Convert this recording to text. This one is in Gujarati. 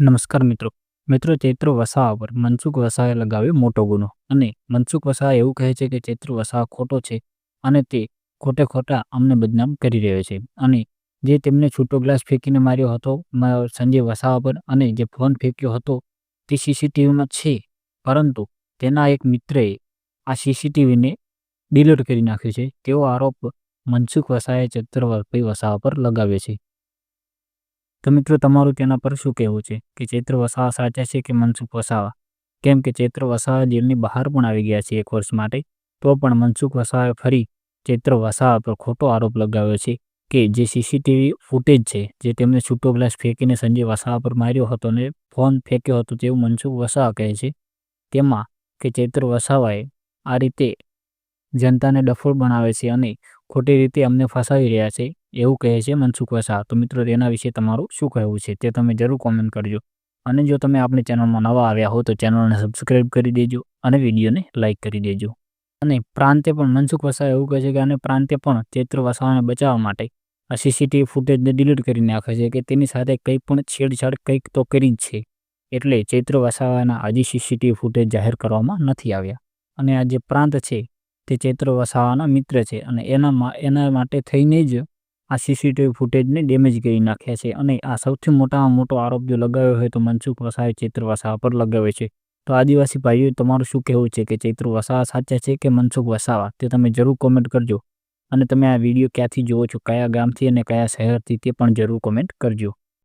નમસ્કાર મિત્રો ચૈત્ર વસાવા પર મનસુખ વસાવાએ લગાવ્યો મોટો ગુનો અને મનસુખ વસાવા એવું કહે છે કે ચૈત્ર વસાવા ખોટો છે અને તે ખોટા અમને બદનામ કરી રહ્યો છે અને જે તેમને છૂટો ગ્લાસ ફેંકીને માર્યો હતો સંજય વસાવા પર અને જે ફોન ફેંક્યો હતો તે સીસીટીવીમાં છે, પરંતુ તેના એક મિત્રએ આ સીસીટીવીને ડિલીટ કરી નાખ્યું છે તેવો આરોપ મનસુખ વસાવાએ ચૈત્રભાઈ વસાવા પર લગાવ્યો છે। તો મિત્રો તમારું તેના પર શું કહેવું છે કે ચૈત્ર વસાવા સાચા છે કે મનસુખ વસાવા? કેમ કે ચૈત્ર વસાવા જેલની બહાર પણ આવી ગયા છે 1 વર્ષ માટે, તો પણ મનસુખ વસાવાએ ફરી ચૈત્ર વસાવા પર ખોટો આરોપ લગાવ્યો છે કે જે સીસીટીવી ફૂટેજ છે, જે તેમને છૂટો ગ્લાસ ફેંકીને સંજય વસાવા પર માર્યો હતો અને ફોન ફેંક્યો હતો તેવું મનસુખ વસાવા કહે છે, તેમાં કે ચૈત્ર વસાવાએ આ રીતે જનતાને ડફોળ બનાવે છે અને ખોટી રીતે અમને ફસાવી રહ્યા છે એવું કહે છે મનસુખ વસાવા। તો મિત્રો તેના વિશે તમારું શું કહેવું છે તે તમે જરૂર કોમેન્ટ કરજો અને જો તમે આપણી ચેનલમાં નવા આવ્યા હો તો ચેનલને સબસ્ક્રાઇબ કરી દેજો અને વિડીયોને લાઇક કરી દેજો। અને પ્રાંતે પણ મનસુખ વસાવા એવું કહે છે કે અને પ્રાંતે પણ ચૈત્ર વસાવાને બચાવવા માટે આ સીસીટીવી ફૂટેજને ડિલીટ કરી નાખે છે કે તેની સાથે કંઈ પણ છેડછાડ કંઈક તો કરી જ છે, એટલે ચૈત્ર વસાવાના હજી સીસીટીવી ફૂટેજ જાહેર કરવામાં નથી આવ્યા અને આ જે પ્રાંત છે તે ચૈત્ર વસાવાના મિત્ર છે અને એના માટે થઈને જ આ સીસીટીવી ફૂટેજને ડેમેજ કરી નાખ્યા છે અને આ સૌથી મોટામાં મોટો આરોપ જો લગાવ્યો હોય તો મનસુખ વસાવાએ ચૈત્ર વસાવા પર લગાવ્યો છે। તો આદિવાસી ભાઈઓ તમારું શું કહેવું છે કે ચૈત્ર વસાવા સાચા છે કે મનસુખ વસાવા, તે તમે જરૂર કોમેન્ટ કરજો અને તમે આ વિડીયો ક્યાંથી જુઓ છો, કયા ગામથી અને કયા શહેરથી તે પણ જરૂર કોમેન્ટ કરજો।